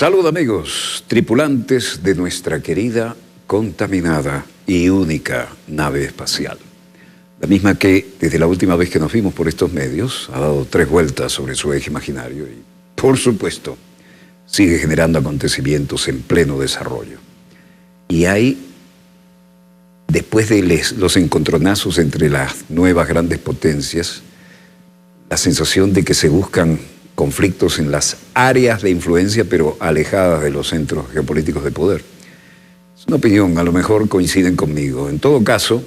Salud amigos, tripulantes de nuestra querida, contaminada y única nave espacial. La misma que, desde la última vez que nos vimos por estos medios, ha dado 3 vueltas sobre su eje imaginario y, por supuesto, sigue generando acontecimientos en pleno desarrollo. Y hay, después de los encontronazos entre las nuevas grandes potencias, la sensación de que se buscan conflictos en las áreas de influencia, pero alejadas de los centros geopolíticos de poder. Es una opinión, a lo mejor coinciden conmigo. En todo caso,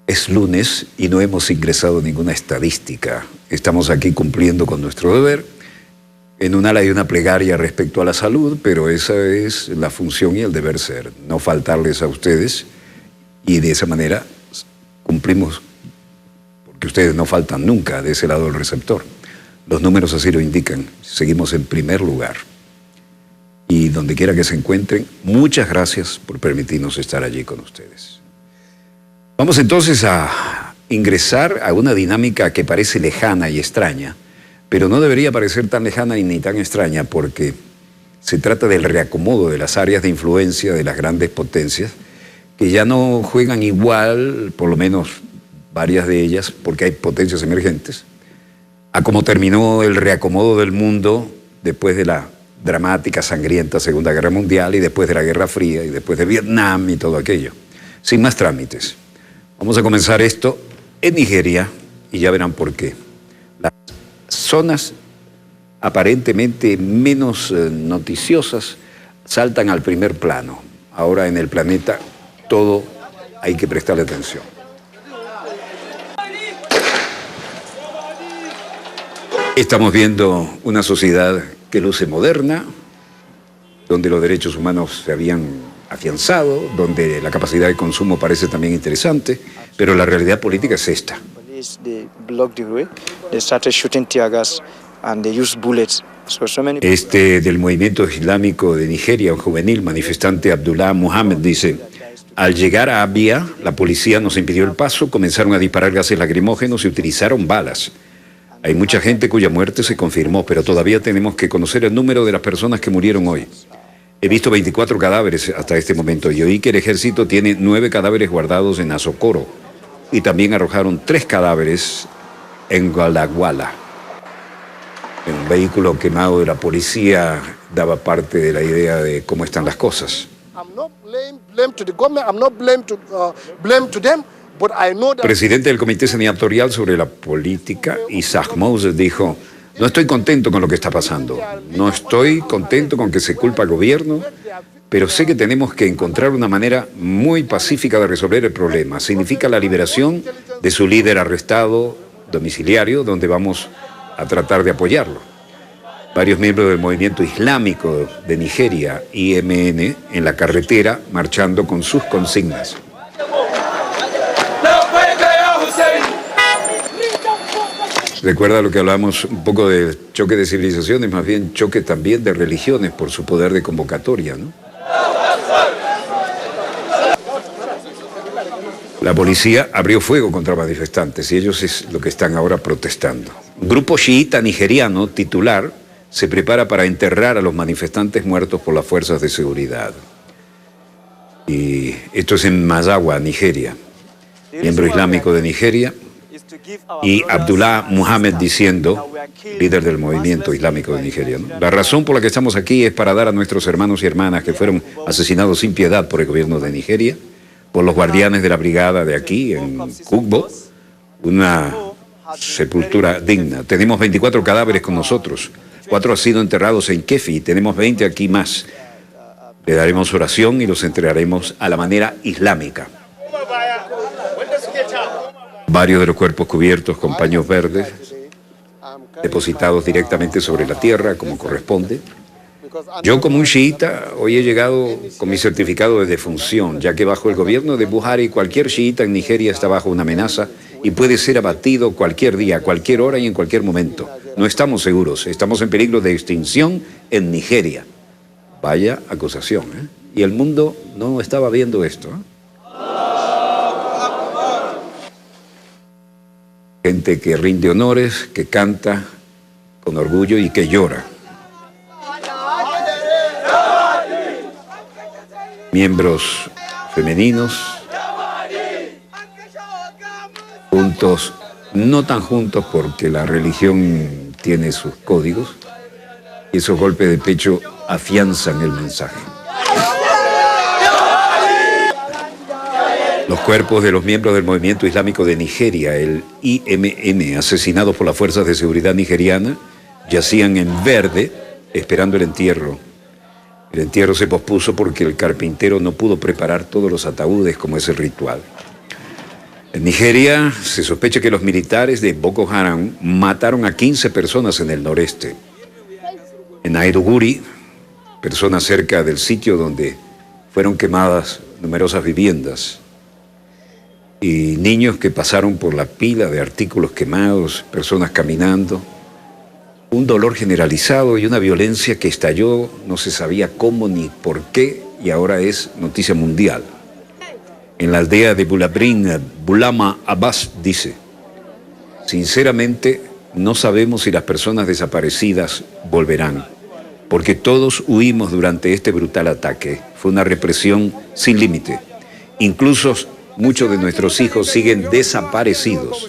es lunes y no hemos ingresado ninguna estadística. Estamos aquí cumpliendo con nuestro deber. En un ala hay una plegaria respecto a la salud, pero esa es la función y el deber ser. No faltarles a ustedes y de esa manera cumplimos, porque ustedes no faltan nunca de ese lado del receptor. Los números así lo indican. Seguimos en primer lugar. Y donde quiera que se encuentren, muchas gracias por permitirnos estar allí con ustedes. Vamos entonces a ingresar a una dinámica que parece lejana y extraña, pero no debería parecer tan lejana ni tan extraña porque se trata del reacomodo de las áreas de influencia de las grandes potencias que ya no juegan igual, por lo menos varias de ellas, porque hay potencias emergentes, a cómo terminó el reacomodo del mundo después de la dramática, sangrienta Segunda Guerra Mundial y después de la Guerra Fría y después de Vietnam y todo aquello. Sin más trámites. Vamos a comenzar esto en Nigeria y ya verán por qué. Las zonas aparentemente menos noticiosas saltan al primer plano. Ahora en el planeta todo hay que prestarle atención. Estamos viendo una sociedad que luce moderna, donde los derechos humanos se habían afianzado, donde la capacidad de consumo parece también interesante, pero la realidad política es esta. Este del movimiento islámico de Nigeria, un juvenil manifestante Abdullah Muhammad, dice: al llegar a Abia, la policía nos impidió el paso, comenzaron a disparar gases lacrimógenos y utilizaron balas. Hay mucha gente cuya muerte se confirmó, pero todavía tenemos que conocer el número de las personas que murieron hoy. He visto 24 cadáveres hasta este momento y oí que el ejército tiene 9 cadáveres guardados en Asokoro y también arrojaron 3 cadáveres en Gwalagwala. En un vehículo quemado de la policía daba parte de la idea de cómo están las cosas. Presidente del Comité Senatorial sobre la Política, Isaac Moses, dijo: no estoy contento con lo que está pasando, no estoy contento con que se culpa al gobierno, pero sé que tenemos que encontrar una manera muy pacífica de resolver el problema. Significa la liberación de su líder arrestado domiciliario, donde vamos a tratar de apoyarlo. Varios miembros del movimiento islámico de Nigeria, IMN, en la carretera marchando con sus consignas. Recuerda lo que hablamos un poco de choque de civilizaciones, más bien choque también de religiones por su poder de convocatoria, ¿no? La policía abrió fuego contra manifestantes y ellos es lo que están ahora protestando. Un grupo chiita nigeriano titular se prepara para enterrar a los manifestantes muertos por las fuerzas de seguridad. Y esto es en Mazawa, Nigeria. Miembro islámico de Nigeria. Y Abdullah Muhammad diciendo, líder del movimiento islámico de Nigeria, ¿no? La razón por la que estamos aquí es para dar a nuestros hermanos y hermanas que fueron asesinados sin piedad por el gobierno de Nigeria, por los guardianes de la brigada de aquí, en Kugbo, una sepultura digna. Tenemos 24 cadáveres con nosotros, 4 han sido enterrados en Kefi, tenemos 20 aquí más. Le daremos oración y los entregaremos a la manera islámica. Varios de los cuerpos cubiertos con paños verdes, depositados directamente sobre la tierra, como corresponde. Yo, como un chiita, hoy he llegado con mi certificado de defunción, ya que bajo el gobierno de Buhari, cualquier chiita en Nigeria está bajo una amenaza y puede ser abatido cualquier día, a cualquier hora y en cualquier momento. No estamos seguros, estamos en peligro de extinción en Nigeria. Vaya acusación, ¿eh? Y el mundo no estaba viendo esto, ¿eh? Gente que rinde honores, que canta con orgullo y que llora. miembros femeninos, juntos, no tan juntos porque la religión tiene sus códigos, y esos golpes de pecho afianzan el mensaje. Los cuerpos de los miembros del movimiento islámico de Nigeria, el IMN, asesinados por las fuerzas de seguridad nigeriana, yacían en verde esperando el entierro. El entierro se pospuso porque el carpintero no pudo preparar todos los ataúdes como es el ritual. En Nigeria se sospecha que los militares de Boko Haram mataron a 15 personas en el noreste. En Maiduguri, personas cerca del sitio donde fueron quemadas numerosas viviendas, y niños que pasaron por la pila de artículos quemados, personas caminando, un dolor generalizado y una violencia que estalló, no se sabía cómo ni por qué, y ahora es noticia mundial. En la aldea de Bulabrin, Bulama Abbas dice: sinceramente, no sabemos si las personas desaparecidas volverán, porque todos huimos durante este brutal ataque. Fue una represión sin límite. Incluso muchos de nuestros hijos siguen desaparecidos.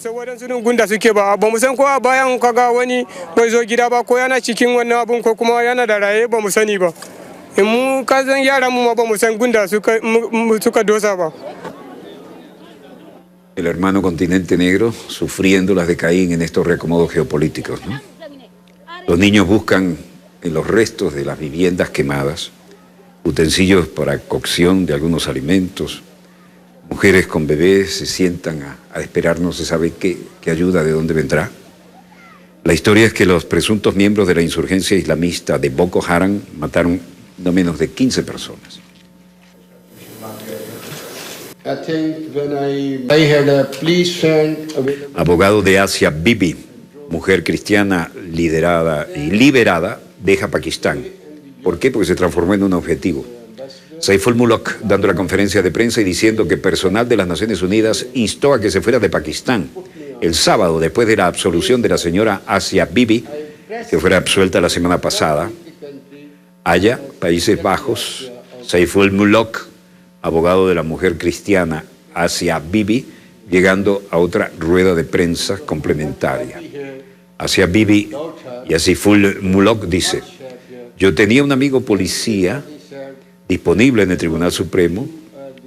El hermano continente negro sufriendo las de Caín en estos reacomodos geopolíticos, ¿no? Los niños buscan en los restos de las viviendas quemadas utensilios para cocción de algunos alimentos. Mujeres con bebés se sientan a esperar, no se sabe qué ayuda, de dónde vendrá. La historia es que los presuntos miembros de la insurgencia islamista de Boko Haram mataron no menos de 15 personas. Abogado de Asia Bibi, mujer cristiana liderada y liberada, deja Pakistán. ¿Por qué? Porque se transformó en un objetivo. Saiful Mulok dando la conferencia de prensa y diciendo que personal de las Naciones Unidas instó a que se fuera de Pakistán el sábado, después de la absolución de la señora Asia Bibi, que fuera absuelta la semana pasada. Allá, Países Bajos, Saiful Mulok, abogado de la mujer cristiana Asia Bibi, llegando a otra rueda de prensa complementaria. Asia Bibi y Saiful Mulok dice: yo tenía un amigo policía disponible en el Tribunal Supremo,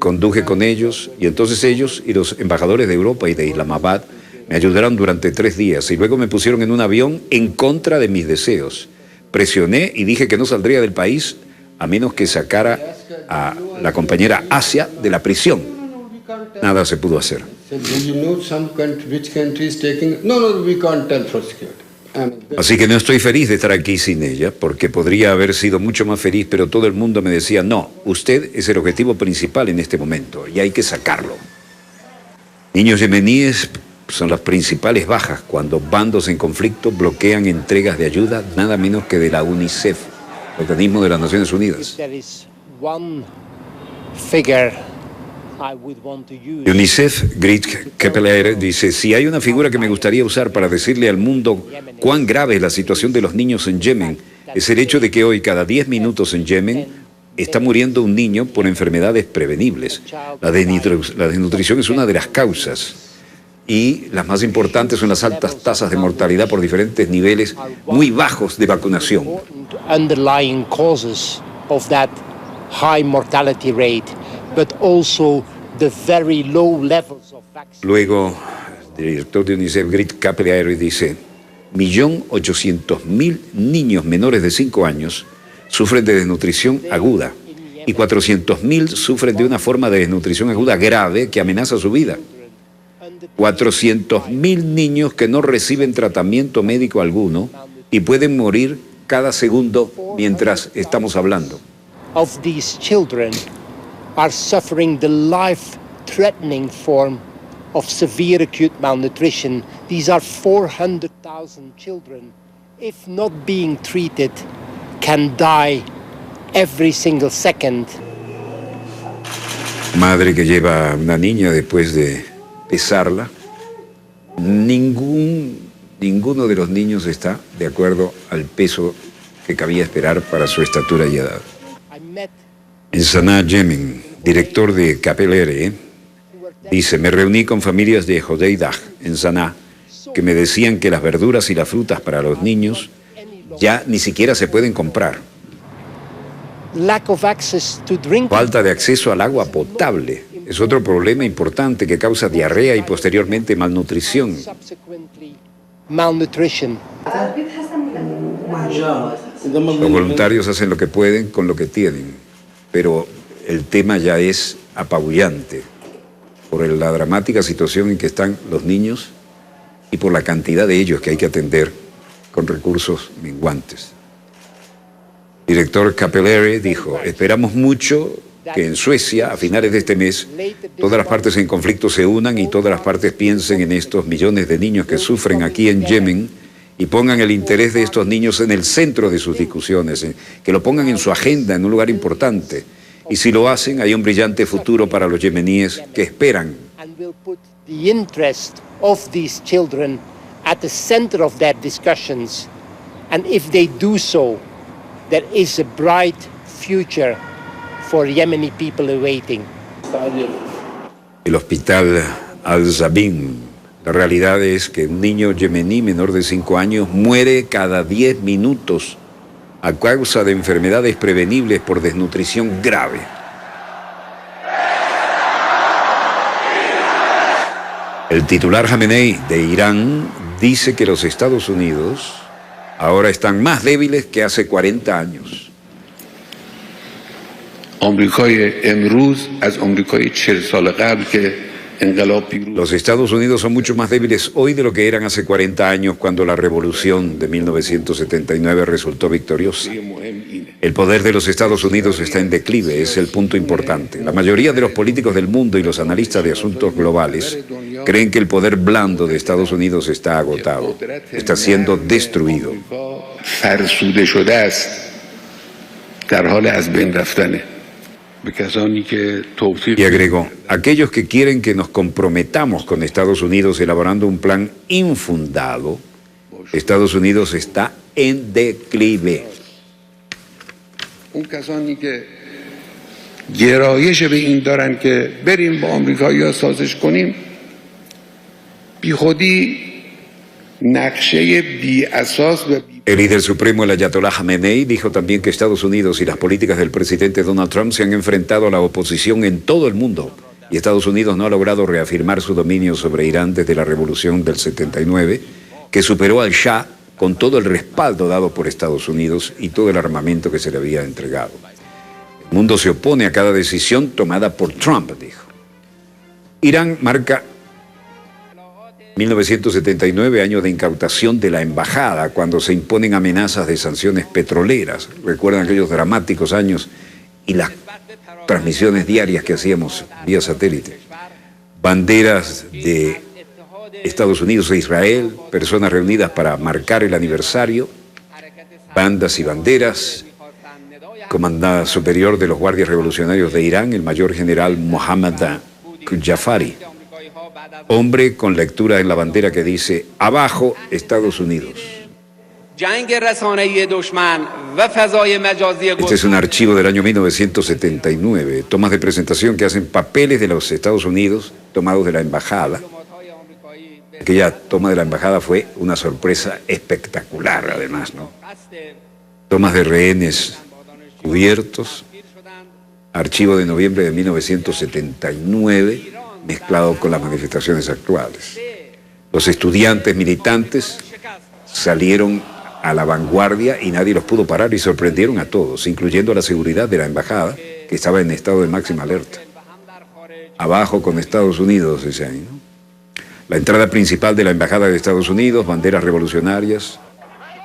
conduje con ellos, y entonces ellos y los embajadores de Europa y de Islamabad me ayudaron durante 3 días y luego me pusieron en un avión en contra de mis deseos. Presioné y dije que no saldría del país a menos que sacara a la compañera Asia de la prisión. Nada se pudo hacer. Así que no estoy feliz de estar aquí sin ella, porque podría haber sido mucho más feliz, pero todo el mundo me decía: no, usted es el objetivo principal en este momento y hay que sacarlo. Niños yemeníes son las principales bajas cuando bandos en conflicto bloquean entregas de ayuda, nada menos que de la UNICEF, el organismo de las Naciones Unidas. UNICEF, Grit Kepler, dice: si hay una figura que me gustaría usar para decirle al mundo cuán grave es la situación de los niños en Yemen, es el hecho de que hoy, cada 10 minutos en Yemen, está muriendo un niño por enfermedades prevenibles. La desnutrición es una de las causas, y las más importantes son las altas tasas de mortalidad por diferentes niveles muy bajos de vacunación. Luego, el director de UNICEF, Grit Kepler, dice: 1.800.000 niños menores de 5 años sufren de desnutrición aguda y 400.000 sufren de una forma de desnutrición aguda grave que amenaza su vida. 400.000 niños que no reciben tratamiento médico alguno y pueden morir cada segundo mientras estamos hablando. Of these children are suffering the life-threatening form of severe acute malnutrition. These are 400,000 children, if not being treated, can die every single second. Madre que lleva a una niña después de pesarla. Ninguno de los niños está de acuerdo al peso que cabía esperar para su estatura y edad. En Saná, Yemen, director de KPLR, dice, me reuní con familias de Hodeidah en Saná que me decían que las verduras y las frutas para los niños ya ni siquiera se pueden comprar. Falta de acceso al agua potable es otro problema importante que causa diarrea y posteriormente malnutrición. Los voluntarios hacen lo que pueden con lo que tienen, pero el tema ya es apabullante por la dramática situación en que están los niños y por la cantidad de ellos que hay que atender con recursos menguantes. El director KPLR dijo, esperamos mucho que en Suecia, a finales de este mes, todas las partes en conflicto se unan y todas las partes piensen en estos millones de niños que sufren aquí en Yemen y pongan el interés de estos niños en el centro de sus discusiones, que lo pongan en su agenda, en un lugar importante. Y si lo hacen, hay un brillante futuro para los yemeníes que esperan. The interest of these children at the center of their discussions, and if they do so, there is a bright future for Yemeni people awaiting. El hospital Al-Zabin. La realidad es que un niño yemení menor de 5 años muere cada 10 minutos a causa de enfermedades prevenibles por desnutrición grave. El titular Jamenei de Irán dice que los Estados Unidos ahora están más débiles que hace 40 años. Los Estados Unidos son mucho más débiles hoy de lo que eran hace 40 años cuando la revolución de 1979 resultó victoriosa. El poder de los Estados Unidos está en declive, es el punto importante. La mayoría de los políticos del mundo y los analistas de asuntos globales creen que el poder blando de Estados Unidos está agotado, está siendo destruido. Y agregó, aquellos que quieren que nos comprometamos con Estados Unidos elaborando un plan infundado, Estados Unidos está en declive. El líder supremo, el Ayatollah Jamenei, dijo también que Estados Unidos y las políticas del presidente Donald Trump se han enfrentado a la oposición en todo el mundo y Estados Unidos no ha logrado reafirmar su dominio sobre Irán desde la revolución del 79, que superó al Shah con todo el respaldo dado por Estados Unidos y todo el armamento que se le había entregado. El mundo se opone a cada decisión tomada por Trump, dijo. Irán marca 1979, año de incautación de la embajada, cuando se imponen amenazas de sanciones petroleras. Recuerdan aquellos dramáticos años y las transmisiones diarias que hacíamos vía satélite. Banderas de Estados Unidos e Israel, personas reunidas para marcar el aniversario, bandas y banderas. Comandante superior de los guardias revolucionarios de Irán, el mayor general Mohammad Jafari. Hombre con lectura en la bandera que dice, abajo Estados Unidos. Este es un archivo del año 1979, tomas de presentación que hacen papeles de los Estados Unidos tomados de la embajada. Aquella toma de la embajada fue una sorpresa espectacular, además, ¿no? Tomas de rehenes cubiertos, archivo de noviembre de 1979, mezclado con las manifestaciones actuales. Los estudiantes militantes salieron a la vanguardia y nadie los pudo parar y sorprendieron a todos, incluyendo a la seguridad de la embajada, que estaba en estado de máxima alerta. Abajo con Estados Unidos, ese año, ¿no? La entrada principal de la embajada de Estados Unidos, banderas revolucionarias,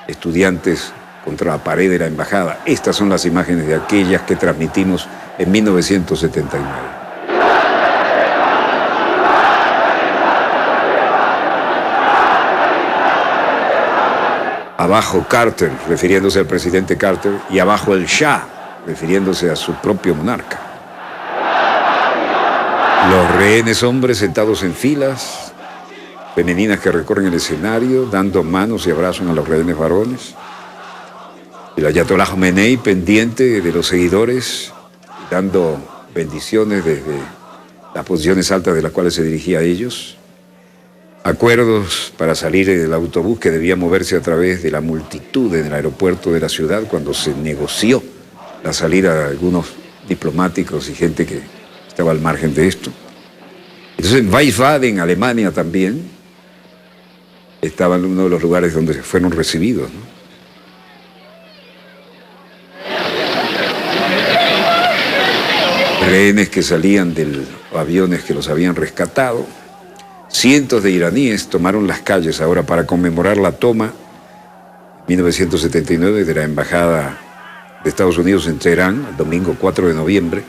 estudiantes contra la pared de la embajada. Estas son las imágenes de aquellas que transmitimos en 1979. Abajo Carter, refiriéndose al presidente Carter, y abajo el Shah, refiriéndose a su propio monarca. Los rehenes hombres sentados en filas, femeninas que recorren el escenario, dando manos y abrazos a los rehenes varones. El Ayatollah Jamenei pendiente de los seguidores, dando bendiciones desde las posiciones altas de las cuales se dirigía a ellos. Acuerdos para salir del autobús que debía moverse a través de la multitud en el aeropuerto de la ciudad cuando se negoció la salida de algunos diplomáticos y gente que estaba al margen de esto. Entonces en Wiesbaden, Alemania también, estaba en uno de los lugares donde fueron recibidos, ¿no? Rehenes que salían de aviones que los habían rescatado. Cientos de iraníes tomaron las calles ahora para conmemorar la toma en 1979 de la embajada de Estados Unidos en Teherán, el domingo 4 de noviembre,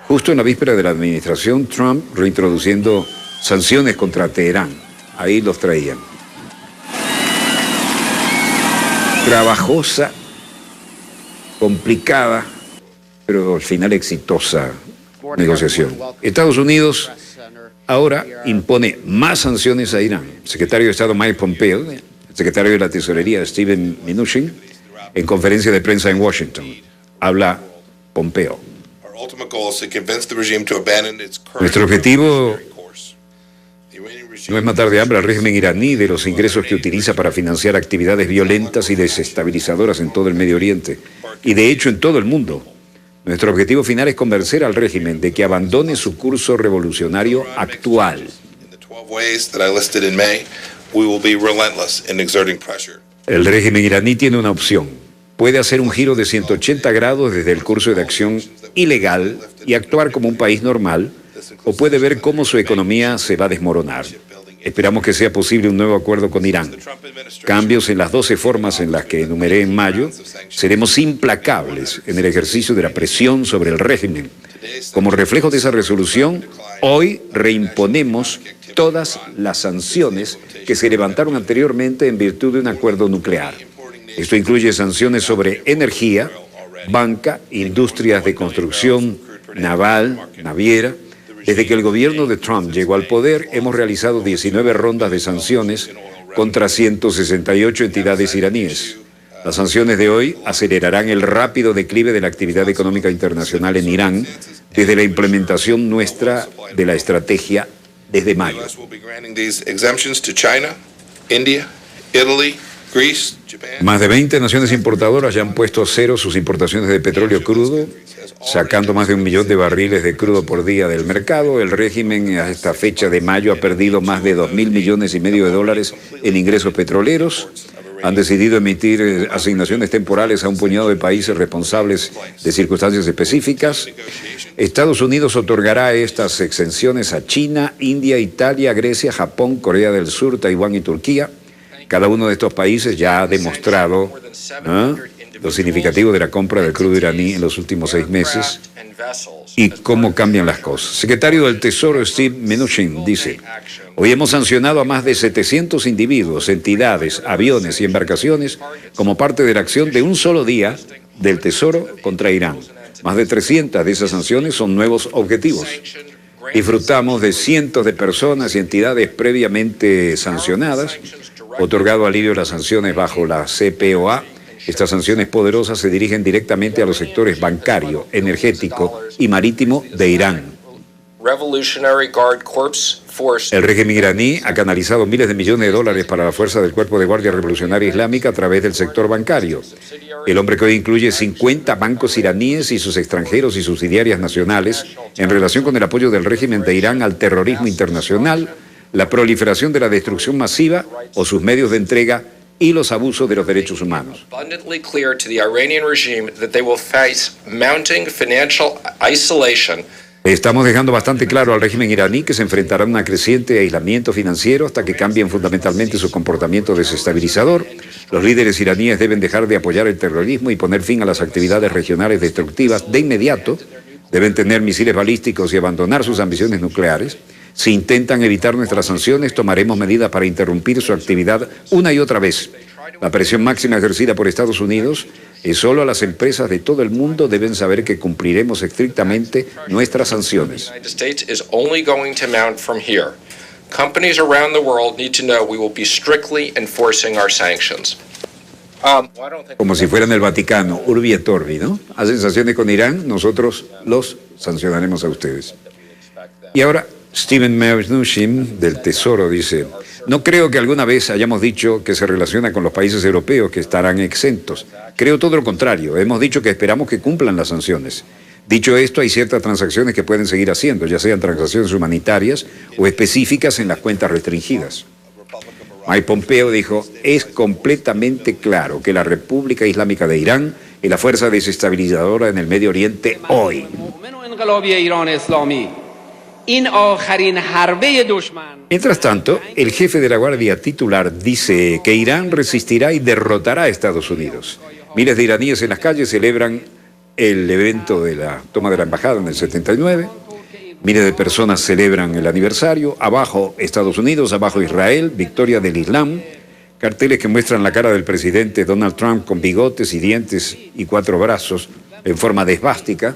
justo en la víspera de la administración Trump, reintroduciendo sanciones contra Teherán. Ahí los traían. Trabajosa, complicada, pero al final exitosa negociación. Estados Unidos ahora impone más sanciones a Irán. El secretario de Estado Mike Pompeo, el secretario de la Tesorería Steven Mnuchin, en conferencia de prensa en Washington, habla Pompeo. Nuestro objetivo no es matar de hambre al régimen iraní de los ingresos que utiliza para financiar actividades violentas y desestabilizadoras en todo el Medio Oriente, y de hecho en todo el mundo. Nuestro objetivo final es convencer al régimen de que abandone su curso revolucionario actual. El régimen iraní tiene una opción. Puede hacer un giro de 180 grados desde el curso de acción ilegal y actuar como un país normal, o puede ver cómo su economía se va a desmoronar. Esperamos que sea posible un nuevo acuerdo con Irán. Cambios en las 12 formas en las que enumeré en mayo. Seremos implacables en el ejercicio de la presión sobre el régimen. Como reflejo de esa resolución, hoy reimponemos todas las sanciones que se levantaron anteriormente en virtud de un acuerdo nuclear. Esto incluye sanciones sobre energía, banca, industrias de construcción, naval, naviera. Desde que el gobierno de Trump llegó al poder, hemos realizado 19 rondas de sanciones contra 168 entidades iraníes. Las sanciones de hoy acelerarán el rápido declive de la actividad económica internacional en Irán desde la implementación nuestra de la estrategia desde mayo. Más de 20 naciones importadoras ya han puesto a cero sus importaciones de petróleo crudo, sacando más de 1 millón de barriles de crudo por día del mercado. El régimen a esta fecha de mayo ha perdido más de $2.500 millones de dólares en ingresos petroleros. Han decidido emitir asignaciones temporales a un puñado de países responsables de circunstancias específicas. Estados Unidos otorgará estas exenciones a China, India, Italia, Grecia, Japón, Corea del Sur, Taiwán y Turquía. Cada uno de estos países ya ha demostrado lo significativo de la compra del crudo iraní en los últimos 6 meses y cómo cambian las cosas. Secretario del Tesoro Steve Mnuchin dice: hoy hemos sancionado a más de 700 individuos, entidades, aviones y embarcaciones como parte de la acción de un solo día del Tesoro contra Irán. Más de 300 de esas sanciones son nuevos objetivos. Disfrutamos de cientos de personas y entidades previamente sancionadas, otorgado alivio a las sanciones bajo la CPOA. Estas sanciones poderosas se dirigen directamente a los sectores bancario, energético y marítimo de Irán. El régimen iraní ha canalizado miles de millones de dólares para la fuerza del Cuerpo de Guardia Revolucionaria Islámica a través del sector bancario. El hombre que hoy incluye 50 bancos iraníes y sus extranjeros y subsidiarias nacionales en relación con el apoyo del régimen de Irán al terrorismo internacional, la proliferación de la destrucción masiva o sus medios de entrega y los abusos de los derechos humanos. Estamos dejando bastante claro al régimen iraní que se enfrentará a un creciente aislamiento financiero hasta que cambien fundamentalmente su comportamiento desestabilizador. Los líderes iraníes deben dejar de apoyar el terrorismo y poner fin a las actividades regionales destructivas de inmediato. Deben tener misiles balísticos y abandonar sus ambiciones nucleares. Si intentan evitar nuestras sanciones, tomaremos medidas para interrumpir su actividad una y otra vez. La presión máxima ejercida por Estados Unidos es solo a las empresas de todo el mundo deben saber que cumpliremos estrictamente nuestras sanciones. Companies around the world need to know we will be strictly enforcing our sanctions. Como si fueran el Vaticano, Urbi et Orbi, ¿no? Hacen sanciones con Irán, nosotros los sancionaremos a ustedes. Y ahora, Steven Mnuchin, del Tesoro, dice: no creo que alguna vez hayamos dicho que se relaciona con los países europeos que estarán exentos. Creo todo lo contrario. Hemos dicho que esperamos que cumplan las sanciones. Dicho esto, hay ciertas transacciones que pueden seguir haciendo, ya sean transacciones humanitarias o específicas en las cuentas restringidas. Mike Pompeo dijo: es completamente claro que la República Islámica de Irán es la fuerza desestabilizadora en el Medio Oriente hoy. Mientras tanto, el jefe de la Guardia titular dice que Irán resistirá y derrotará a Estados Unidos. Miles de iraníes en las calles celebran el evento de la toma de la embajada en el 79. Miles de personas celebran el aniversario. Abajo Estados Unidos, abajo Israel, victoria del Islam. Carteles que muestran la cara del presidente Donald Trump con bigotes y dientes y 4 brazos en forma de esvástica.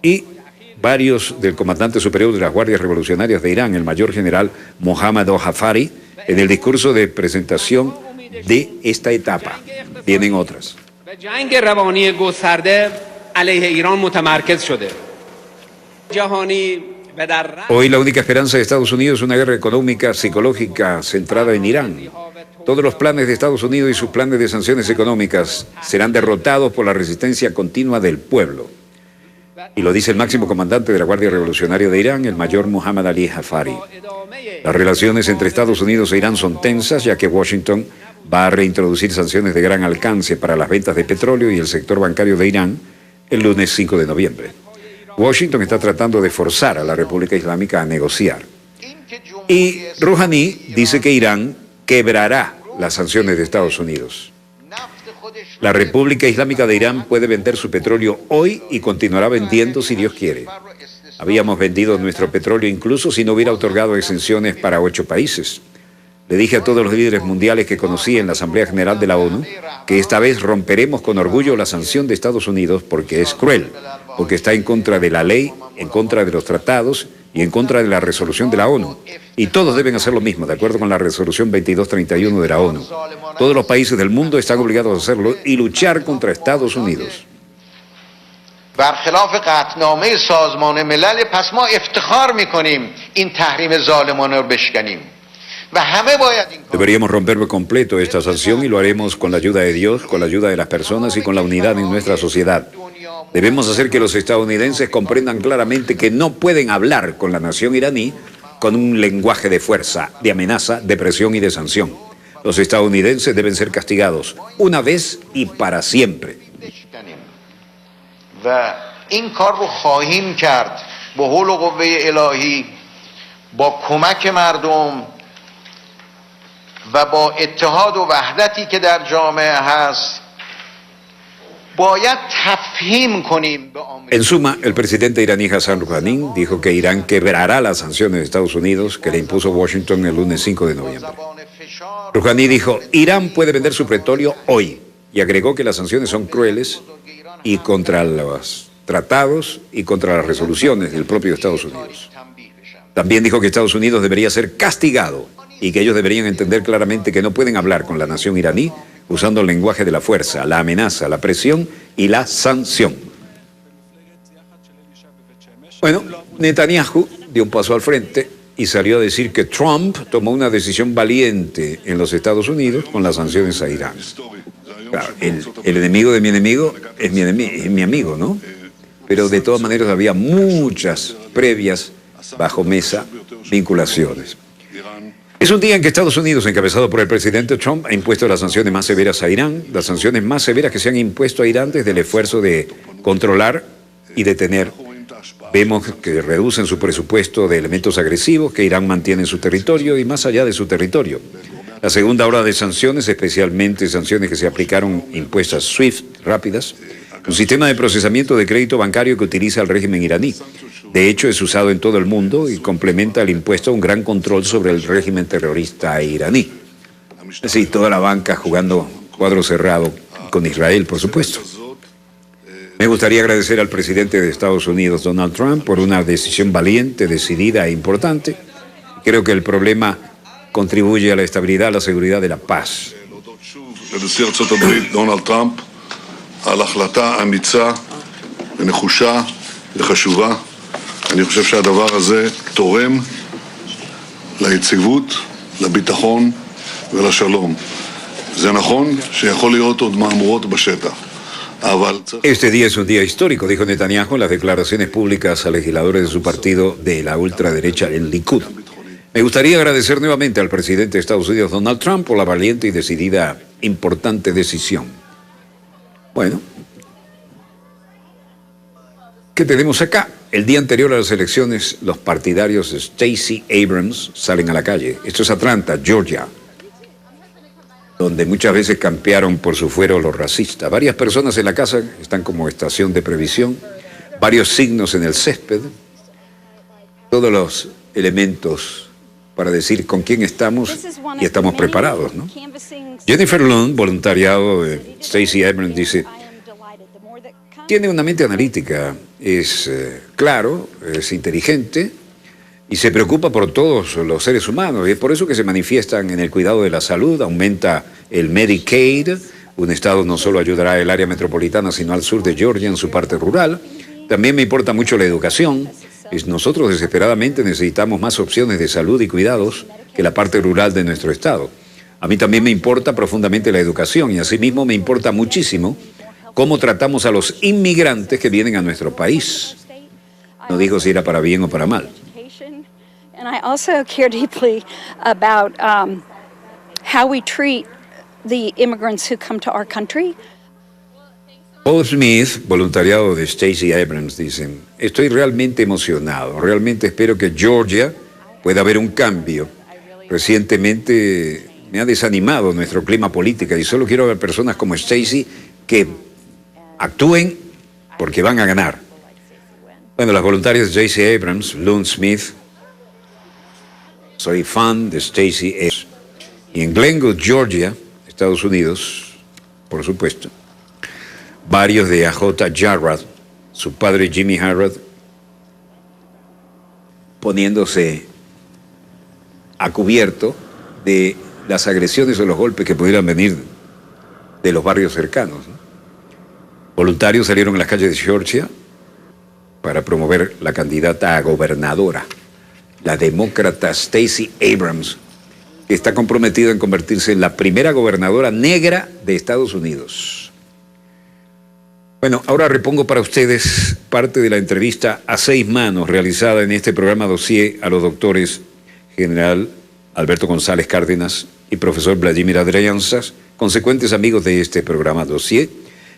Y varios del comandante superior de las Guardias Revolucionarias de Irán, el mayor general Mohammad Jafari, en el discurso de presentación de esta etapa. Vienen otras. Hoy la única esperanza de Estados Unidos es una guerra económica, psicológica, centrada en Irán. Todos los planes de Estados Unidos y sus planes de sanciones económicas serán derrotados por la resistencia continua del pueblo. Y lo dice el máximo comandante de la Guardia Revolucionaria de Irán, el mayor Mohammad Ali Jafari. Las relaciones entre Estados Unidos e Irán son tensas, ya que Washington va a reintroducir sanciones de gran alcance para las ventas de petróleo y el sector bancario de Irán el lunes 5 de noviembre. Washington está tratando de forzar a la República Islámica a negociar. Y Rouhani dice que Irán quebrará las sanciones de Estados Unidos. La República Islámica de Irán puede vender su petróleo hoy y continuará vendiendo si Dios quiere. Habíamos vendido nuestro petróleo incluso si no hubiera otorgado exenciones para 8 países. Le dije a todos los líderes mundiales que conocí en la Asamblea General de la ONU que esta vez romperemos con orgullo la sanción de Estados Unidos porque es cruel, porque está en contra de la ley, en contra de los tratados y en contra de la resolución de la ONU. Y todos deben hacer lo mismo, de acuerdo con la resolución 2231 de la ONU. Todos los países del mundo están obligados a hacerlo y luchar contra Estados Unidos. برخلاف قطعنامه سازمان ملل پس ما افتخار میکنیم این تحریم ظالمانه رو بشکنیم. Deberíamos romper por completo esta sanción y lo haremos con la ayuda de Dios, con la ayuda de las personas y con la unidad en nuestra sociedad. Debemos hacer que los estadounidenses comprendan claramente que no pueden hablar con la nación iraní con un lenguaje de fuerza, de amenaza, de presión y de sanción. Los estadounidenses deben ser castigados una vez y para siempre. و با اتحاد و وحدتی که در جامعه هست باید تفهیم کنیم. En suma, el presidente iraní Hassan Rouhani dijo que Irán quebrará las sanciones de Estados Unidos que le impuso Washington el lunes 5 de noviembre. Rouhani dijo: Irán puede vender su petróleo hoy, y agregó que las sanciones son crueles y contra los tratados y contra las resoluciones del propio Estados Unidos. También dijo que Estados Unidos debería ser castigado y que ellos deberían entender claramente que no pueden hablar con la nación iraní usando el lenguaje de la fuerza, la amenaza, la presión y la sanción. Bueno, Netanyahu dio un paso al frente y salió a decir que Trump tomó una decisión valiente en los Estados Unidos con las sanciones a Irán. Claro, el enemigo de mi enemigo es mi amigo, ¿no? Pero de todas maneras había muchas previas bajo mesa vinculaciones. Es un día en que Estados Unidos, encabezado por el presidente Trump, ha impuesto las sanciones más severas a Irán, las sanciones más severas que se han impuesto a Irán desde el esfuerzo de controlar y detener. Vemos que reducen su presupuesto de elementos agresivos que Irán mantiene en su territorio y más allá de su territorio. La segunda ola de sanciones, especialmente sanciones que se aplicaron impuestas SWIFT rápidas, un sistema de procesamiento de crédito bancario que utiliza el régimen iraní. De hecho, es usado en todo el mundo y complementa el impuesto a un gran control sobre el régimen terrorista iraní. Es decir, toda la banca jugando cuadro cerrado con Israel, por supuesto. Me gustaría agradecer al presidente de Estados Unidos, Donald Trump, por una decisión valiente, decidida e importante. Creo que el problema contribuye a la estabilidad, a la seguridad de la paz. לנשיא ארצות הברית דונלד טראמפ על החלטה אמיצה ונחושה וחשובה. אני חושב שהדבר הזה תורם ליציבות, לביטחון ולשלום. זה נכון שיכול להיות עוד מהמורות בשטח. Este día es un día histórico, dijo Netanyahu en las declaraciones públicas a legisladores de su partido de la ultraderecha, el Likud. Me gustaría agradecer nuevamente al presidente de Estados Unidos, Donald Trump, por la valiente y decidida, importante decisión. Bueno, ¿qué tenemos acá? El día anterior a las elecciones, los partidarios de Stacey Abrams salen a la calle. Esto es Atlanta, Georgia, donde muchas veces campearon por su fuero los racistas. Varias personas en la casa están como estación de previsión, varios signos en el césped, todos los elementos para decir con quién estamos y estamos preparados, ¿no? Jennifer Lund, voluntariado de Stacey Abrams, dice: tiene una mente analítica, es claro, es inteligente y se preocupa por todos los seres humanos. Y es por eso que se manifiestan en el cuidado de la salud, aumenta el Medicaid. Un estado no solo ayudará al área metropolitana, sino al sur de Georgia, en su parte rural. También me importa mucho la educación. Nosotros desesperadamente necesitamos más opciones de salud y cuidados que la parte rural de nuestro estado. A mí también me importa profundamente la educación y asimismo me importa muchísimo cómo tratamos a los inmigrantes que vienen a nuestro país. No digo si era para bien o para mal. And I also care deeply about how we treat the immigrants who come to our country. Paul Smith, voluntariado de Stacey Abrams, dicen: estoy realmente emocionado, realmente espero que Georgia pueda haber un cambio. Recientemente me ha desanimado nuestro clima político y solo quiero ver personas como Stacey que actúen porque van a ganar. Bueno, las voluntarias de Stacey Abrams, Lund Smith: soy fan de Stacey Abrams. Y en Glenwood, Georgia, Estados Unidos, por supuesto, varios de A.J. Jarrett, su padre Jimmy Jarrett, poniéndose a cubierto de las agresiones o los golpes que pudieran venir de los barrios cercanos, ¿no? Voluntarios salieron a las calles de Georgia para promover la candidata a gobernadora, la demócrata Stacey Abrams, que está comprometida en convertirse en la primera gobernadora negra de Estados Unidos. Bueno, ahora repongo para ustedes parte de la entrevista a 6 manos realizada en este programa Dossier a los doctores general Alberto González Cárdenas y profesor Vladimir Adriansas, consecuentes amigos de este programa Dossier,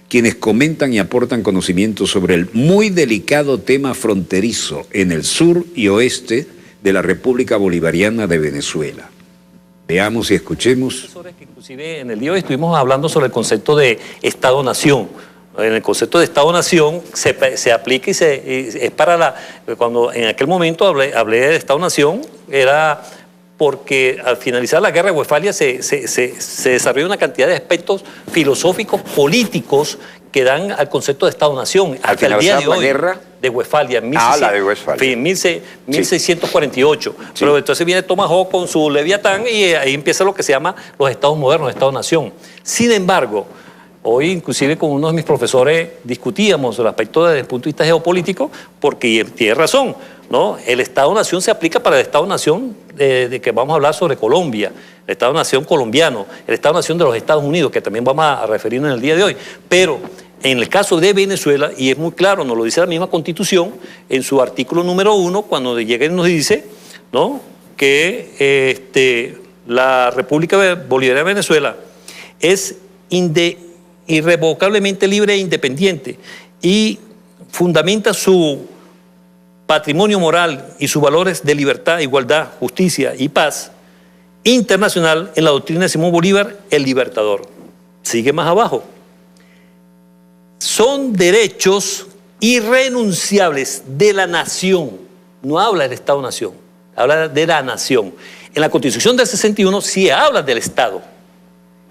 quienes comentan y aportan conocimientos sobre el muy delicado tema fronterizo en el sur y oeste de la República Bolivariana de Venezuela. Veamos y escuchemos. Inclusive en el día de hoy estuvimos hablando sobre el concepto de Estado-Nación. En el concepto de Estado-Nación se aplica y es para cuando en aquel momento hablé de Estado-Nación, era porque al finalizar la guerra de Westfalia se desarrolló una cantidad de aspectos filosóficos, políticos, que dan al concepto de Estado-Nación. Hasta el día de hoy, guerra de Westfalia. La de Westfalia. 1648. Sí. Pero entonces viene Tomahawk con su Leviatán y ahí empieza lo que se llama los estados modernos, Estado-Nación. Sin embargo, hoy inclusive con uno de mis profesores discutíamos el aspecto desde el punto de vista geopolítico, porque tiene razón, ¿no? El Estado-Nación se aplica para el Estado-Nación de que vamos a hablar sobre Colombia, el Estado-Nación colombiano, el Estado-Nación de los Estados Unidos, que también vamos a referirnos en el día de hoy. Pero en el caso de Venezuela, y es muy claro, nos lo dice la misma Constitución, en su artículo número 1, cuando llega y nos dice, ¿no?, que la República Bolivariana de Venezuela es irrevocablemente libre e independiente y fundamenta su patrimonio moral y sus valores de libertad, igualdad, justicia y paz internacional en la doctrina de Simón Bolívar, el Libertador. Sigue más abajo. Son derechos irrenunciables de la nación. No habla del Estado-Nación, habla de la nación. En la Constitución del 61 sí habla del Estado.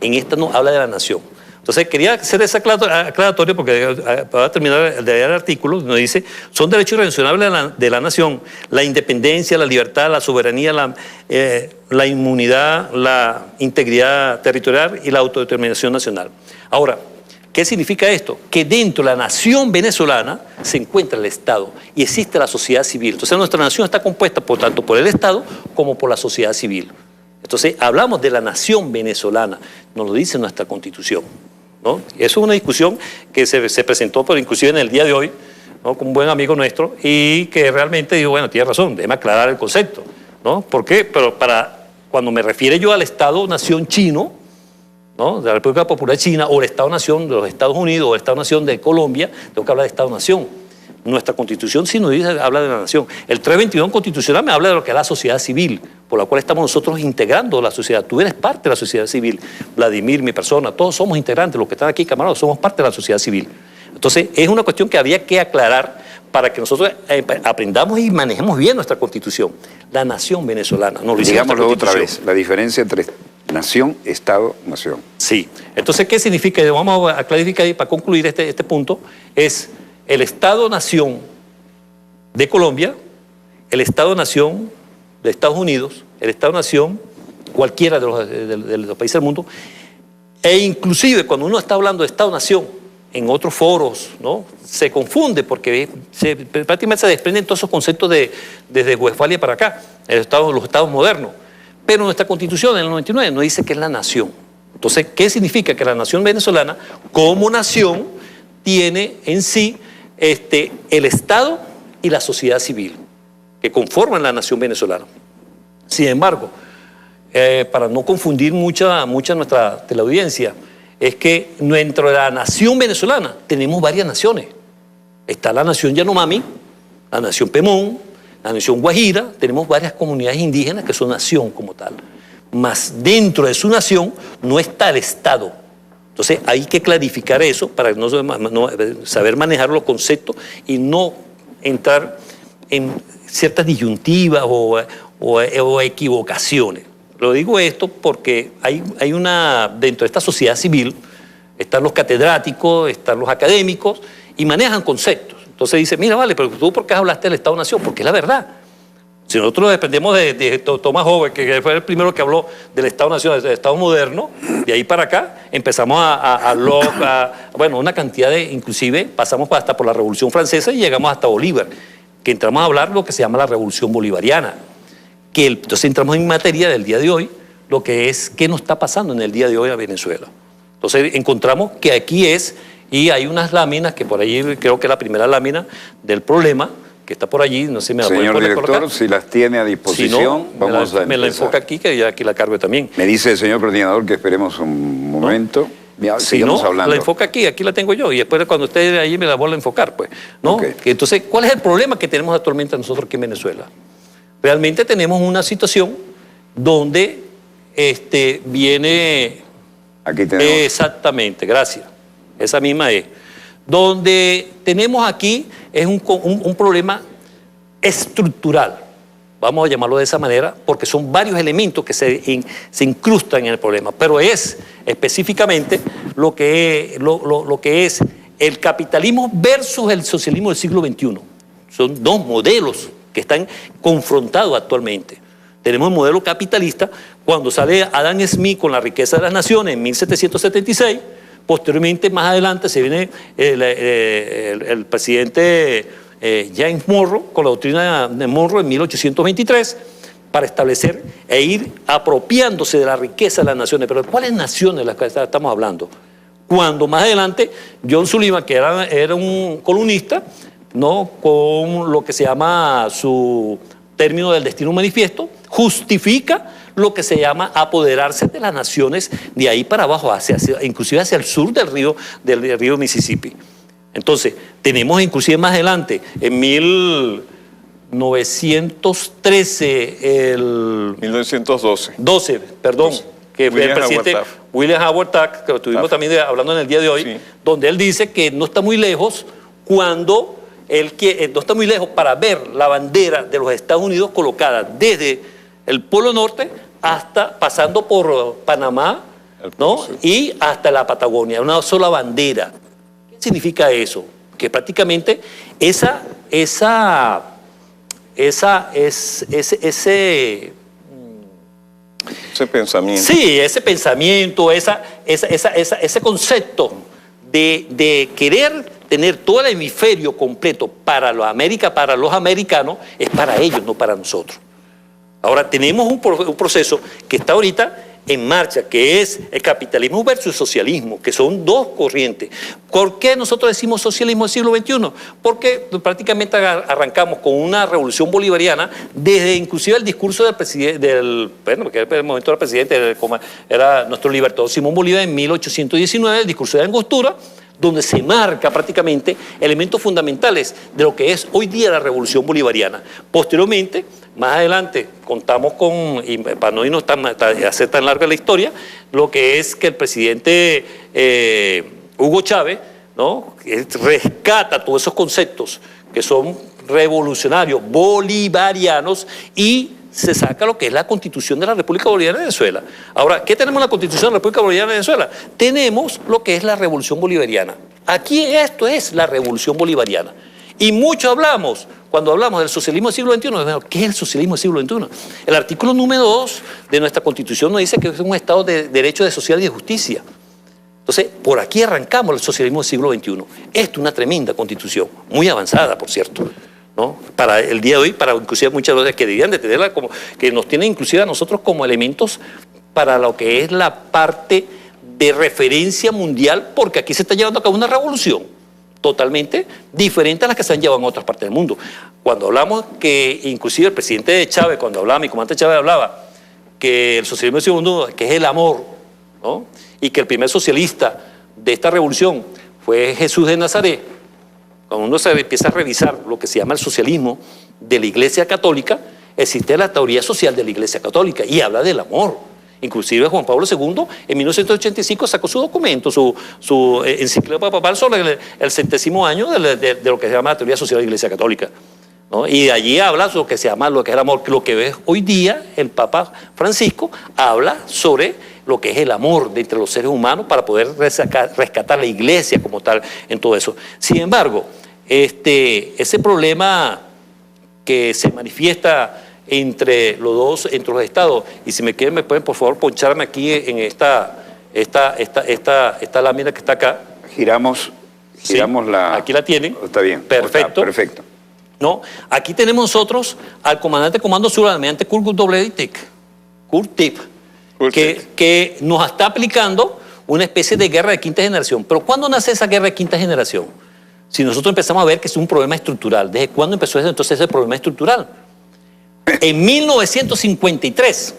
En esta no habla de la nación. Entonces, quería hacer ese aclaratorio porque para terminar de leer el artículo, nos dice, son derechos irrenunciables de la nación, la independencia, la libertad, la soberanía, la inmunidad, la integridad territorial y la autodeterminación nacional. Ahora, ¿qué significa esto? Que dentro de la nación venezolana se encuentra el Estado y existe la sociedad civil. Entonces, nuestra nación está compuesta tanto por el Estado como por la sociedad civil. Entonces, hablamos de la nación venezolana, nos lo dice nuestra Constitución, ¿no? Y eso es una discusión que se presentó inclusive en el día de hoy, ¿no? Con un buen amigo nuestro, y que realmente digo, bueno, tiene razón, déjame aclarar el concepto, ¿no? ¿Por qué? Pero cuando me refiero yo al Estado-nación chino, ¿no? De la República Popular China, o el Estado-nación de los Estados Unidos, o el Estado-nación de Colombia, tengo que hablar de Estado-nación. Nuestra Constitución sí nos dice, habla de la nación. El 321 constitucional me habla de lo que es la sociedad civil, por la cual estamos nosotros integrando la sociedad. Tú eres parte de la sociedad civil, Vladimir, mi persona, todos somos integrantes, los que están aquí, camaradas, somos parte de la sociedad civil. Entonces, es una cuestión que había que aclarar para que nosotros aprendamos y manejemos bien nuestra Constitución. La nación venezolana. No, digámoslo otra vez, la diferencia entre nación, Estado, nación. Sí. Entonces, ¿qué significa? Vamos a clarificar y para concluir este punto, es el Estado-nación de Colombia, el Estado-nación de Estados Unidos, el Estado-nación cualquiera de los países del mundo, e inclusive cuando uno está hablando de Estado-nación en otros foros, ¿no? Se confunde porque prácticamente se desprenden todos esos conceptos desde Westfalia para acá, los estados modernos. Pero nuestra Constitución en el 99 nos dice que es la nación. Entonces, ¿qué significa? Que la nación venezolana, como nación, tiene en sí el Estado y la sociedad civil, que conforman la nación venezolana. Sin embargo, para no confundir mucha nuestra teleaudiencia, es que dentro de la nación venezolana tenemos varias naciones. Está la nación Yanomami, la nación Pemón, la nación Guajira, tenemos varias comunidades indígenas que son nación como tal. Mas dentro de su nación no está el Estado. Entonces hay que clarificar eso para no saber manejar los conceptos y no entrar en ciertas disyuntivas o equivocaciones. Lo digo esto porque hay dentro de esta sociedad civil, están los catedráticos, están los académicos y manejan conceptos. Entonces dice, mira, vale, pero tú ¿por qué hablaste del Estado-Nación? Porque es la verdad. Si nosotros dependemos de Thomas Hobbes, que fue el primero que habló del Estado-Nación, del Estado moderno, de ahí para acá empezamos a Locke, una cantidad inclusive pasamos hasta por la Revolución Francesa y llegamos hasta Bolívar, que entramos a hablar de lo que se llama la Revolución Bolivariana. Entonces entramos en materia del día de hoy, lo que es qué nos está pasando en el día de hoy a Venezuela. Entonces encontramos que aquí y hay unas láminas, que por ahí creo que es la primera lámina del problema, que está por allí, no sé, me la puede poner director, por acá. Si las tiene a disposición, si no, vamos a empezar. Me la enfoca aquí, que ya aquí la cargo también. Me dice el señor coordinador que esperemos un momento. ¿No? Sigamos hablando. La enfoca aquí la tengo yo, y después cuando esté ahí me la vuelvo a enfocar, pues. ¿No? Okay. Entonces, ¿cuál es el problema que tenemos actualmente nosotros aquí en Venezuela? Realmente tenemos una situación donde viene... Aquí tenemos. Exactamente, gracias. Esa misma es. Donde tenemos aquí es un problema estructural, vamos a llamarlo de esa manera, porque son varios elementos que se incrustan en el problema, pero es específicamente lo que es el capitalismo versus el socialismo del siglo XXI. Son dos modelos que están confrontados actualmente. Tenemos el modelo capitalista, cuando sale Adam Smith con la riqueza de las naciones en 1776, posteriormente, más adelante, se viene el presidente James Monroe con la doctrina de Monroe en 1823 para establecer e ir apropiándose de la riqueza de las naciones. Pero ¿cuáles naciones de las que estamos hablando? Cuando más adelante John Sullivan, que era un columnista, ¿no?, con lo que se llama su término del destino manifiesto, justifica lo que se llama apoderarse de las naciones de ahí para abajo, inclusive hacia el sur del río Mississippi. Entonces, tenemos inclusive más adelante, en 1913, 1912, perdón, que fue el presidente William Howard Taft, que lo estuvimos también hablando en el día de hoy, sí, donde él dice que no está muy lejos no está muy lejos para ver la bandera de los Estados Unidos colocada desde el Polo Norte hasta pasando por Panamá, ¿no? Y hasta la Patagonia, una sola bandera. ¿Qué significa eso? Que prácticamente ese pensamiento. Sí, ese pensamiento, ese concepto de querer tener todo el hemisferio completo para los americanos, es para ellos, no para nosotros. Ahora, tenemos un proceso que está ahorita en marcha, que es el capitalismo versus socialismo, que son dos corrientes. ¿Por qué nosotros decimos socialismo del siglo XXI? Porque prácticamente arrancamos con una revolución bolivariana, desde inclusive el discurso del presidente, bueno, que en el momento era presidente, era nuestro libertador Simón Bolívar en 1819, el discurso de Angostura, donde se marca prácticamente elementos fundamentales de lo que es hoy día la revolución bolivariana. Posteriormente, más adelante, contamos con, y para no irnos hacer tan larga la historia, lo que es que el presidente Hugo Chávez, ¿no?, rescata todos esos conceptos que son revolucionarios, bolivarianos, y se saca lo que es la Constitución de la República Bolivariana de Venezuela. Ahora, ¿qué tenemos en la Constitución de la República Bolivariana de Venezuela? Tenemos lo que es la Revolución Bolivariana. Aquí esto es la Revolución Bolivariana. Y mucho hablamos, cuando hablamos del socialismo del siglo XXI, ¿qué es el socialismo del siglo XXI? El artículo número 2 de nuestra Constitución nos dice que es un Estado de derecho, de social y de justicia. Entonces, por aquí arrancamos el socialismo del siglo XXI. Esto es una tremenda Constitución, muy avanzada, por cierto, ¿no? Para el día de hoy, para inclusive muchas veces que deberían de tenerla como, que nos tienen inclusive a nosotros como elementos para lo que es la parte de referencia mundial, porque aquí se está llevando a cabo una revolución totalmente diferente a las que se han llevado en otras partes del mundo. Cuando hablamos que inclusive el presidente de Chávez, cuando hablaba, mi comandante Chávez hablaba que el socialismo del segundo, que es el amor, ¿no?, y que el primer socialista de esta revolución fue Jesús de Nazaret. Cuando uno se empieza a revisar lo que se llama el socialismo de la Iglesia Católica, existe la teoría social de la Iglesia Católica y habla del amor. Inclusive Juan Pablo II en 1985 sacó su documento, su encíclica papal sobre el 70º año de lo que se llama la teoría social de la Iglesia Católica, ¿no? Y de allí habla sobre lo que se llama lo que es el amor. Lo que ves hoy día, el Papa Francisco habla sobre lo que es el amor de entre los seres humanos para poder rescatar la Iglesia como tal en todo eso. Sin embargo, ese problema que se manifiesta entre los estados, y si me quieren, me pueden por favor poncharme aquí en esta lámina que está acá. Giramos Sí, la... aquí la tienen. Está bien. Perfecto. Está perfecto. ¿No? Aquí tenemos nosotros al comandante de Comando Sur, almirante Kurt Tip, que nos está aplicando una especie de guerra de quinta generación. Pero ¿cuándo nace esa guerra de quinta generación? Si nosotros empezamos a ver que es un problema estructural, ¿desde cuándo empezó entonces ese problema estructural? En 1953,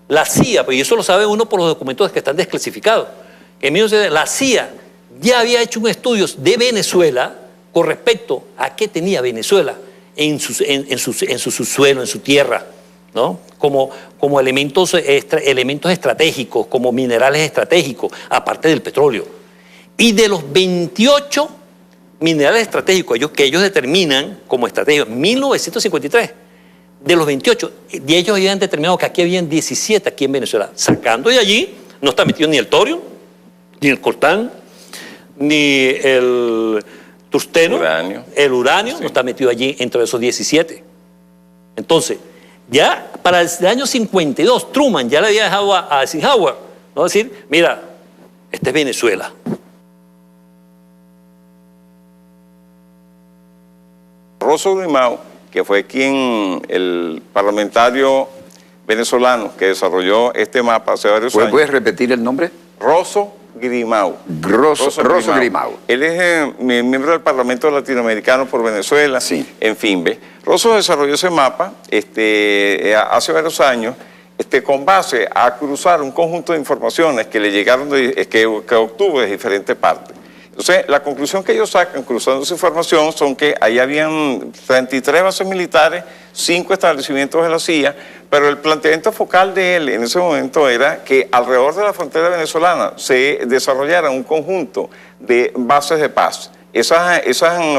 la CIA, pues, y eso lo sabe uno por los documentos que están desclasificados, en 1953 la CIA ya había hecho un estudio de Venezuela con respecto a qué tenía Venezuela en su subsuelo, en su tierra, ¿no? Como elementos estratégicos, como minerales estratégicos, aparte del petróleo. Y de los 28 minerales estratégicos que ellos determinan como estratégicos, 1953, de los 28, de ellos habían determinado que aquí habían 17 aquí en Venezuela. Sacando de allí, no está metido ni el torio, ni el coltán, ni el tungsteno, el uranio, sí, no está metido allí entre esos 17. Entonces, ya para el año 52, Truman ya le había dejado a Eisenhower, ¿no?, decir, mira, esta es Venezuela. Rosso Grimau, que fue el parlamentario venezolano que desarrolló este mapa hace varios años. ¿Puedes repetir el nombre? Rosso Grimau. Rosso Grimau. Él es miembro del Parlamento Latinoamericano por Venezuela. Sí. En fin, ¿ves? Rosso desarrolló ese mapa hace varios años con base a cruzar un conjunto de informaciones que le llegaron, que obtuvo de diferentes partes. Entonces, la conclusión que ellos sacan cruzando esa información son que ahí habían 33 bases militares, 5 establecimientos de la CIA, pero el planteamiento focal de él en ese momento era que alrededor de la frontera venezolana se desarrollara un conjunto de bases de paz Esas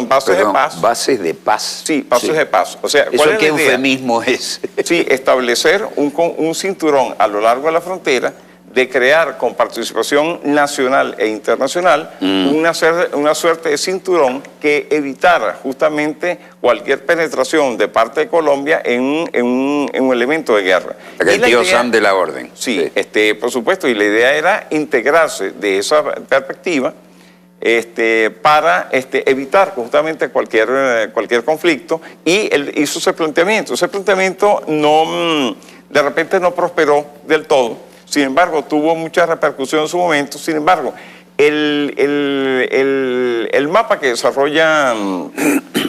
bases de paz. Bases de paz. Sí, bases de paz. O sea, ¿Eso qué eufemismo es? Sí, establecer un cinturón a lo largo de la frontera, de crear con participación nacional e internacional una suerte de cinturón que evitara justamente cualquier penetración de parte de Colombia en un elemento de guerra. El tío Sam de la orden. Sí, por supuesto, y la idea era integrarse de esa perspectiva para evitar justamente cualquier conflicto, y él hizo ese planteamiento. Ese planteamiento de repente no prosperó del todo. Sin embargo, tuvo mucha repercusión en su momento. Sin embargo, el mapa que desarrolla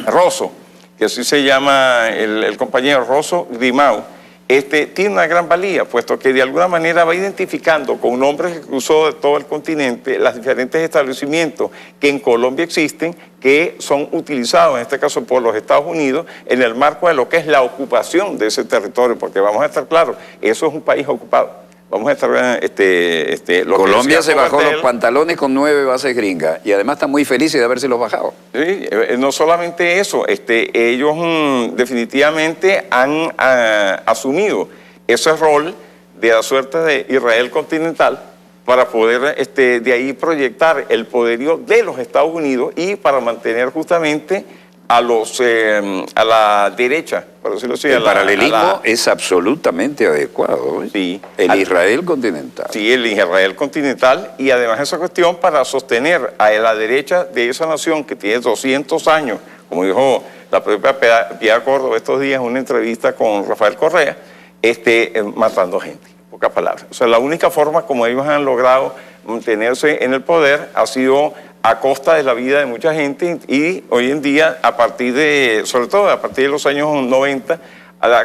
Rosso, que así se llama el compañero Rosso Grimau, tiene una gran valía, puesto que de alguna manera va identificando con nombres que cruzó de todo el continente los diferentes establecimientos que en Colombia existen, que son utilizados en este caso por los Estados Unidos en el marco de lo que es la ocupación de ese territorio, porque vamos a estar claros, eso es un país ocupado. Vamos a estar... Colombia se bajó los pantalones con 9 bases gringas y además están muy felices de haberse los bajado. Sí, no solamente eso, ellos definitivamente han asumido ese rol de la suerte de Israel continental para poder de ahí proyectar el poderío de los Estados Unidos y para mantener justamente a la derecha, por decirlo así. El paralelismo es absolutamente adecuado. Sí. El Israel continental. Sí, el Israel continental, y además esa cuestión para sostener a la derecha de esa nación que tiene 200 años, como dijo la propia Piedad Córdoba estos días en una entrevista con Rafael Correa, matando gente, en pocas palabras. O sea, la única forma como ellos han logrado mantenerse en el poder ha sido a costa de la vida de mucha gente, y hoy en día, sobre todo a partir de los años 90,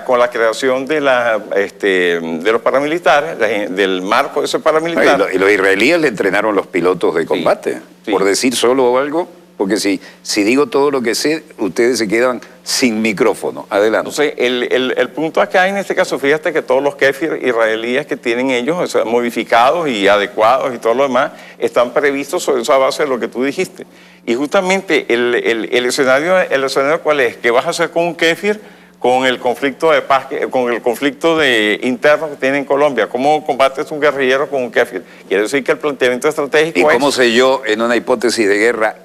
con la creación de los paramilitares, del marco de ese paramilitar. Y los israelíes le entrenaron los pilotos de combate, sí. Por decir solo algo, porque si digo todo lo que sé, ustedes se quedan sin micrófono. Adelante. Entonces, el punto acá en este caso, fíjate que todos los kéfir israelíes que tienen ellos, o sea, modificados y adecuados y todo lo demás, están previstos sobre esa base de lo que tú dijiste. Y justamente el escenario ¿cuál es? ¿Qué vas a hacer con un kéfir? Con el conflicto de paz, con el conflicto interno que tiene en Colombia. ¿Cómo combates un guerrillero con un kéfir? Quiere decir que el planteamiento estratégico ¿Y cómo sé yo, en una hipótesis de guerra,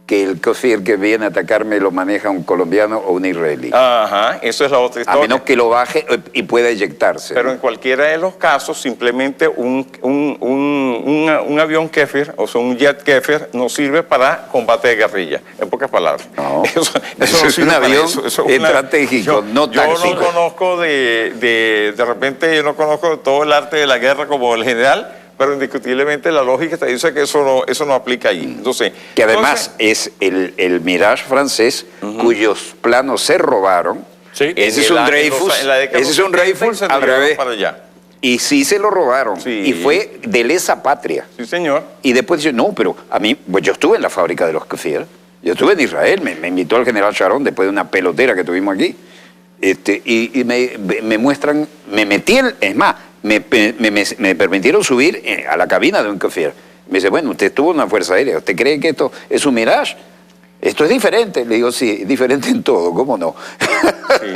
que el kéfir que viene a atacarme lo maneja un colombiano o un israelí? Ajá, eso es la otra historia. A menos que lo baje y pueda eyectarse. Pero en cualquiera de los casos, simplemente un avión kéfir, o sea, un jet kéfir, no sirve para combate de guerrilla, en pocas palabras. No, eso es un avión estratégico, no táctico. Yo no conozco de repente, yo no conozco todo el arte de la guerra como el general, pero indiscutiblemente la lógica te dice que eso no aplica ahí. Entonces, que además es el Mirage francés, cuyos planos se robaron. Sí. Ese es un Dreyfus al revés. Para allá. Y sí se lo robaron. Sí. Y fue de lesa patria. Sí, señor. Y después dice, no, pero a mí, pues yo estuve en la fábrica de los kéfir. Yo estuve en Israel, me invitó el general Sharon después de una pelotera que tuvimos aquí. Y me muestran, es más, me permitieron subir a la cabina de un kéfir. Me dice, bueno, usted estuvo en una fuerza aérea, ¿usted cree que esto es un Mirage? Esto es diferente. Le digo, sí, diferente en todo, ¿cómo no? Sí.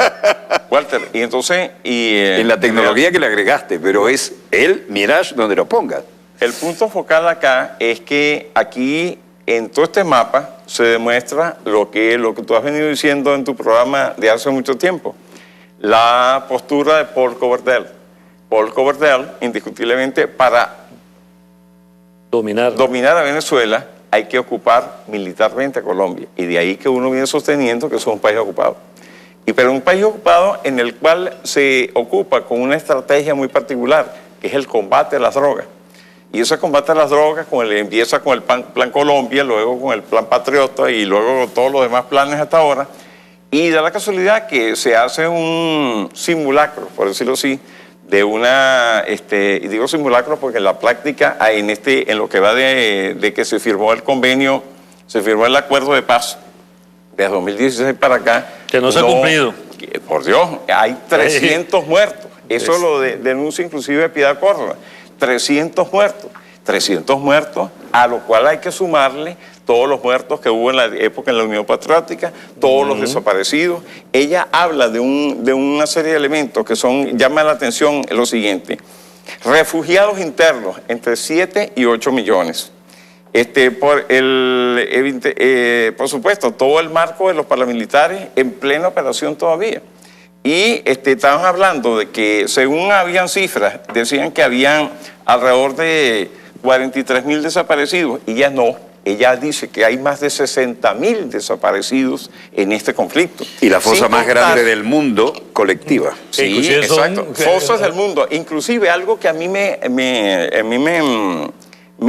Walter, y entonces... en la tecnología que le agregaste, pero es el Mirage donde lo pongas. El punto focal acá es que aquí, en todo este mapa, se demuestra lo que tú has venido diciendo en tu programa de hace mucho tiempo. La postura de Paul Coverdell. Paul Coverdell, indiscutiblemente, para dominar a Venezuela, hay que ocupar militarmente a Colombia. Y de ahí que uno viene sosteniendo que eso es un país ocupado. Pero un país ocupado en el cual se ocupa con una estrategia muy particular, que es el combate a las drogas. Y ese combate a las drogas empieza con el plan Colombia, luego con el plan Patriota y luego con todos los demás planes hasta ahora. Y da la casualidad que se hace un simulacro, por decirlo así, de y digo simulacro porque en la práctica, en lo que va de que se firmó el convenio, se firmó el acuerdo de paz desde 2016 para acá. Que no se ha cumplido. Por Dios, hay 300 muertos. Eso lo denuncia inclusive Piedad Córdoba. 300 muertos. 300 muertos a lo cual hay que sumarle todos los muertos que hubo en la época en la Unión Patriótica, todos los desaparecidos. Ella habla de una serie de elementos que llama la atención lo siguiente: refugiados internos entre 7 y 8 millones. Por supuesto, todo el marco de los paramilitares en plena operación todavía. Y estamos hablando de que, según habían cifras, decían que habían alrededor de 43.000 desaparecidos, y ya no. Ella dice que hay más de 60.000 desaparecidos en este conflicto. Y la fosa más grande del mundo, colectiva. Sí, exacto. Fosas del mundo. Inclusive algo que a mí me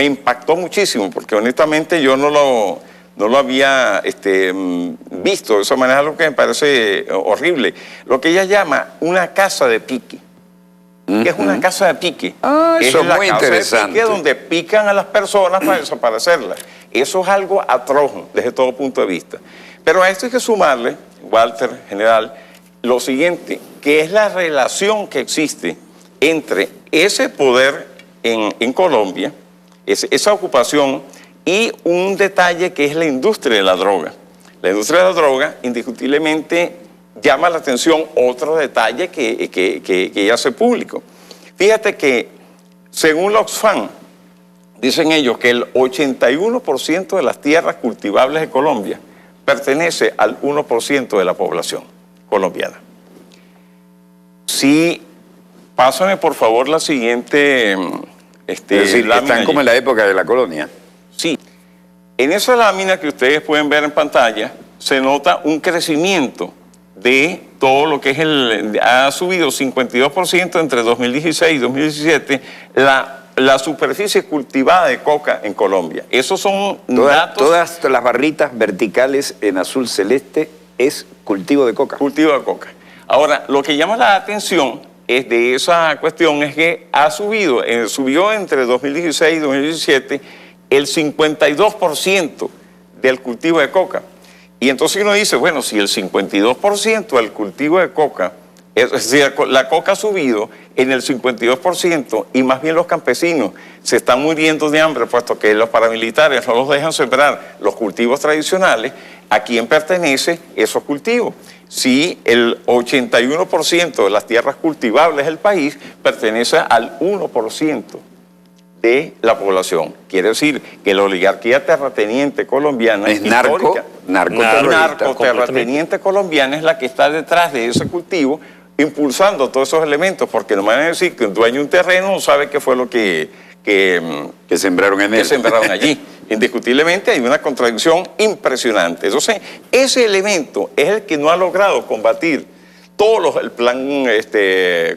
impactó muchísimo, porque honestamente yo no lo había visto de esa manera, algo que me parece horrible. Lo que ella llama una casa de pique. ¿Qué es una casa de pique? Eso es muy casa interesante. de pique donde pican a las personas para desaparecerlas. Eso es algo atroz desde todo punto de vista. Pero a esto hay que sumarle, Walter, general, lo siguiente, que es la relación que existe entre ese poder en Colombia, esa ocupación, y un detalle que es la industria de la droga. La industria de la droga indiscutiblemente llama la atención otro detalle que ya hace público. Fíjate que, según la Oxfam, dicen ellos que el 81% de las tierras cultivables de Colombia pertenece al 1% de la población colombiana. Sí, pásame por favor la siguiente... es decir, están como en la época de la colonia. Sí. En esa lámina que ustedes pueden ver en pantalla, se nota un crecimiento de todo lo que es ha subido 52% entre 2016 y 2017 la superficie cultivada de coca en Colombia. Esos son datos... Todas las barritas verticales en azul celeste es cultivo de coca. Cultivo de coca. Ahora, lo que llama la atención de esa cuestión es que subió entre 2016 y 2017 el 52% del cultivo de coca. Y entonces uno dice, bueno, si el 52% del cultivo de coca, es decir, la coca ha subido en el 52% y más bien los campesinos se están muriendo de hambre, puesto que los paramilitares no los dejan sembrar los cultivos tradicionales, ¿a quién pertenece esos cultivos? Si el 81% de las tierras cultivables del país pertenece al 1% de la población. Quiere decir que la oligarquía terrateniente colombiana es narcoterrateniente colombiana es la que está detrás de ese cultivo, impulsando todos esos elementos, porque no me van a decir que un dueño de un terreno no sabe qué fue lo que sembraron en él. Que sembraron allí. Indiscutiblemente hay una contradicción impresionante. Entonces, ese elemento es el que no ha logrado combatir el plan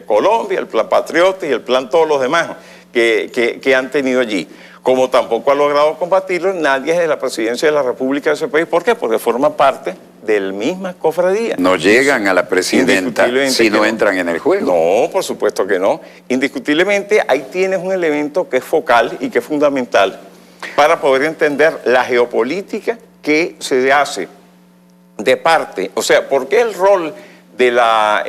Colombia, el plan Patriota y el plan todos los demás que han tenido allí. Como tampoco ha logrado combatirlo nadie de la presidencia de la República de ese país. ¿Por qué? Porque forma parte de la misma cofradía. No llegan a la presidenta si no entran en el juego. No, por supuesto que no. Indiscutiblemente ahí tienes un elemento que es focal y que es fundamental para poder entender la geopolítica que se hace de parte. O sea, ¿por qué el rol de la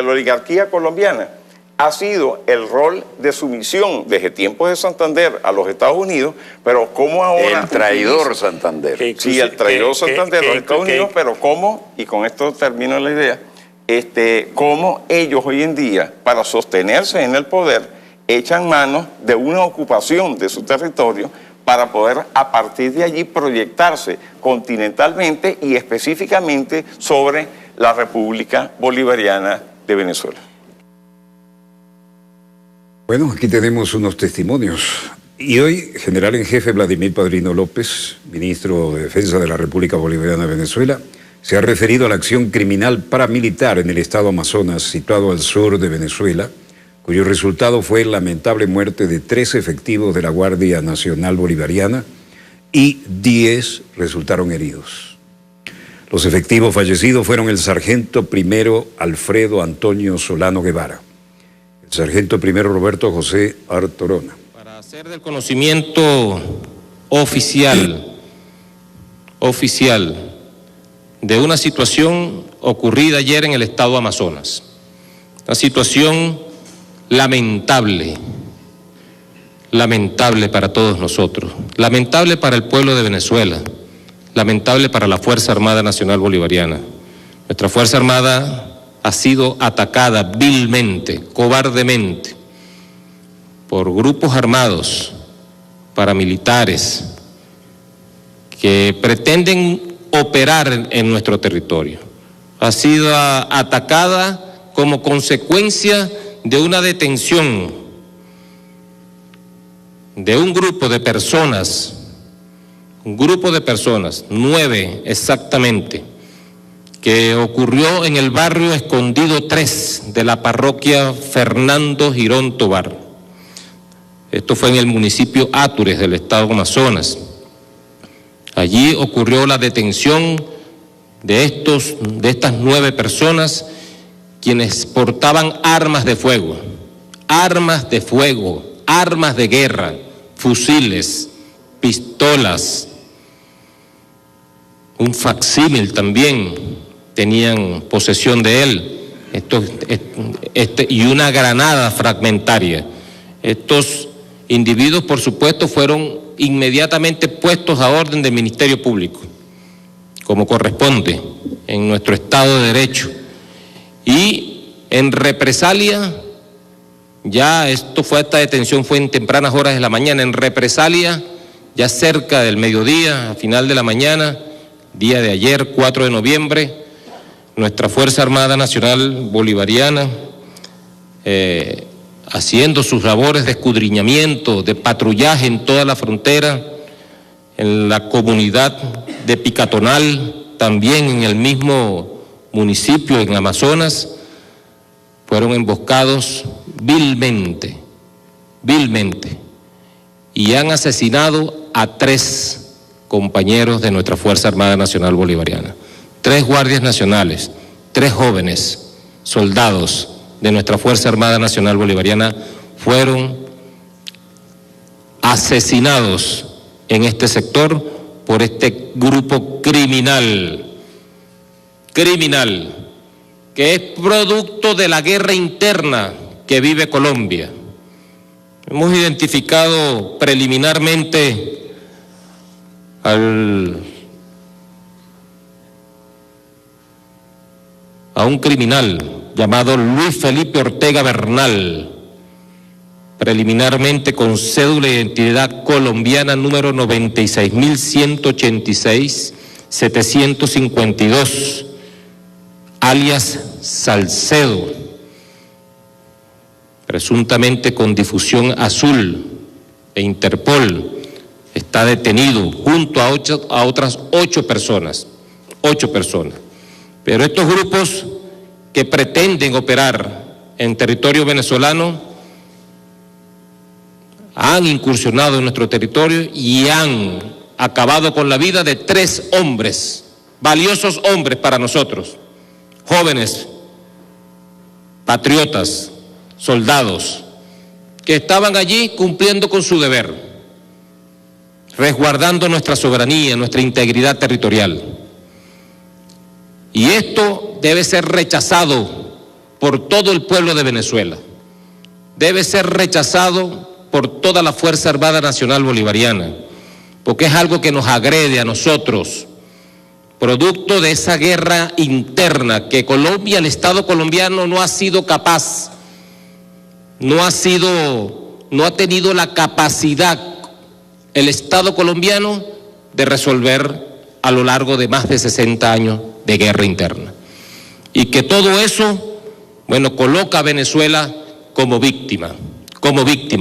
oligarquía colombiana ha sido el rol de sumisión desde tiempos de Santander a los Estados Unidos, pero cómo ahora... El traidor Santander. Sí, el traidor Santander a los Estados Unidos, pero cómo, y con esto termino la idea, cómo ellos hoy en día, para sostenerse en el poder, echan mano de una ocupación de su territorio para poder a partir de allí proyectarse continentalmente y específicamente sobre la República Bolivariana de Venezuela. Bueno, aquí tenemos unos testimonios. Y hoy, general en jefe Vladimir Padrino López, ministro de Defensa de la República Bolivariana de Venezuela, se ha referido a la acción criminal paramilitar en el estado Amazonas, situado al sur de Venezuela, cuyo resultado fue la lamentable muerte de 3 efectivos de la Guardia Nacional Bolivariana y 10 resultaron heridos. Los efectivos fallecidos fueron el sargento primero Alfredo Antonio Solano Guevara, el sargento primero Roberto José Artorona. Para hacer del conocimiento oficial de una situación ocurrida ayer en el estado Amazonas, una situación lamentable lamentable para todos nosotros, lamentable para el pueblo de Venezuela, lamentable para la Fuerza Armada Nacional Bolivariana. Nuestra Fuerza Armada ha sido atacada vilmente, cobardemente, por grupos armados, paramilitares, que pretenden operar en nuestro territorio. Ha sido atacada como consecuencia de una detención de un grupo de personas, 9 exactamente, que ocurrió en el barrio Escondido 3 de la parroquia Fernando Girón Tobar. Esto fue en el municipio Atures del estado Amazonas. Allí ocurrió la detención de estas 9 personas, quienes portaban armas de fuego, armas de guerra, fusiles, pistolas, un facsímil también tenían posesión de él, y una granada fragmentaria. Estos individuos, por supuesto, fueron inmediatamente puestos a orden del Ministerio Público, como corresponde en nuestro Estado de Derecho. Y en represalia, esta detención fue en tempranas horas de la mañana, en represalia, ya cerca del mediodía, a final de la mañana, día de ayer, 4 de noviembre, nuestra Fuerza Armada Nacional Bolivariana, haciendo sus labores de escudriñamiento, de patrullaje en toda la frontera, en la comunidad de Picatonal, también en el mismo municipio, en Amazonas, fueron emboscados vilmente, y han asesinado a 3 compañeros de nuestra Fuerza Armada Nacional Bolivariana, 3 guardias nacionales, 3 jóvenes soldados de nuestra Fuerza Armada Nacional Bolivariana fueron asesinados en este sector por este grupo criminal, que es producto de la guerra interna que vive Colombia. Hemos identificado preliminarmente a un criminal llamado Luis Felipe Ortega Bernal, preliminarmente con cédula de identidad colombiana número 96.186.752, alias Salcedo, presuntamente con difusión azul e Interpol. Está detenido junto a otras 8 personas. Pero estos grupos que pretenden operar en territorio venezolano han incursionado en nuestro territorio y han acabado con la vida de 3 hombres, valiosos hombres para nosotros, jóvenes, patriotas, soldados, que estaban allí cumpliendo con su deber, resguardando nuestra soberanía, nuestra integridad territorial. Y esto debe ser rechazado por todo el pueblo de Venezuela, debe ser rechazado por toda la Fuerza Armada Nacional Bolivariana, porque es algo que nos agrede a nosotros, producto de esa guerra interna que Colombia, el Estado colombiano no ha sido capaz, no ha tenido la capacidad, el Estado colombiano, de resolver a lo largo de más de 60 años de guerra interna. Y que todo eso, coloca a Venezuela como víctima,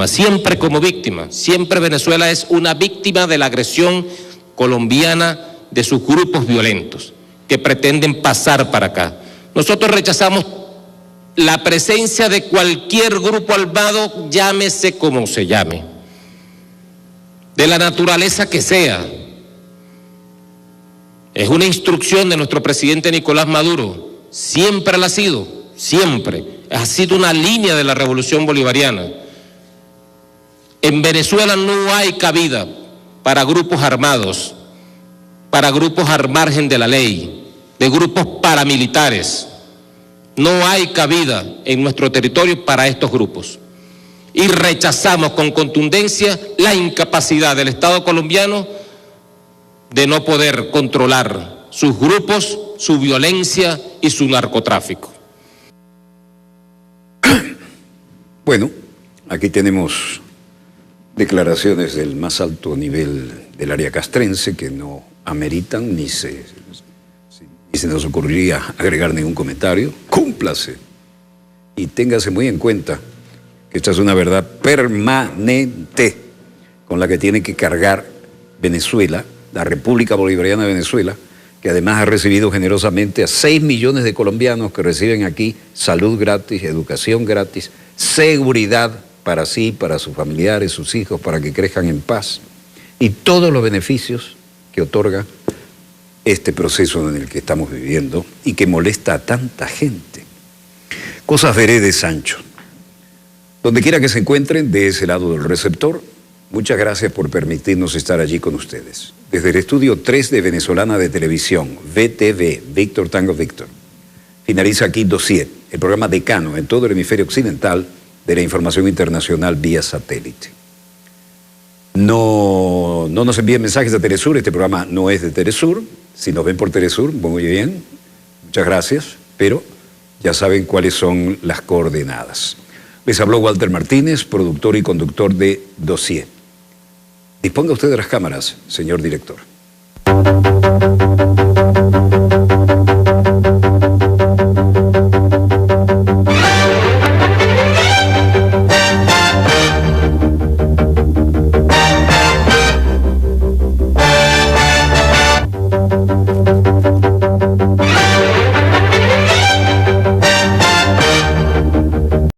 siempre como víctima. Siempre Venezuela es una víctima de la agresión colombiana de sus grupos violentos que pretenden pasar para acá. Nosotros rechazamos la presencia de cualquier grupo armado, llámese como se llame, de la naturaleza que sea. Es una instrucción de nuestro presidente Nicolás Maduro, siempre lo ha sido, siempre. Ha sido una línea de la revolución bolivariana. En Venezuela no hay cabida para grupos armados, para grupos al margen de la ley, de grupos paramilitares. No hay cabida en nuestro territorio para estos grupos. y rechazamos con contundencia la incapacidad del Estado colombiano de no poder controlar sus grupos, su violencia y su narcotráfico. Bueno, aquí tenemos declaraciones del más alto nivel del área castrense que no ameritan ni se nos ocurriría agregar ningún comentario. Cúmplase y téngase muy en cuenta que esta es una verdad permanente con la que tiene que cargar Venezuela, la República Bolivariana de Venezuela, que además ha recibido generosamente a 6 millones de colombianos que reciben aquí salud gratis, educación gratis, seguridad para sí, para sus familiares, sus hijos, para que crezcan en paz, y todos los beneficios que otorga este proceso en el que estamos viviendo y que molesta a tanta gente. Cosas veré de Sancho. Donde quiera que se encuentren, de ese lado del receptor, muchas gracias por permitirnos estar allí con ustedes. Desde el estudio 3 de Venezolana de Televisión, VTV, Víctor Tango Víctor, finaliza aquí Dossier, el programa decano en todo el hemisferio occidental de la información internacional vía satélite. No nos envíen mensajes de Telesur, este programa no es de Telesur. Si nos ven por Telesur, muy bien, muchas gracias, pero ya saben cuáles son las coordenadas. Les habló Walter Martínez, productor y conductor de Dossier. Disponga usted de las cámaras, señor director.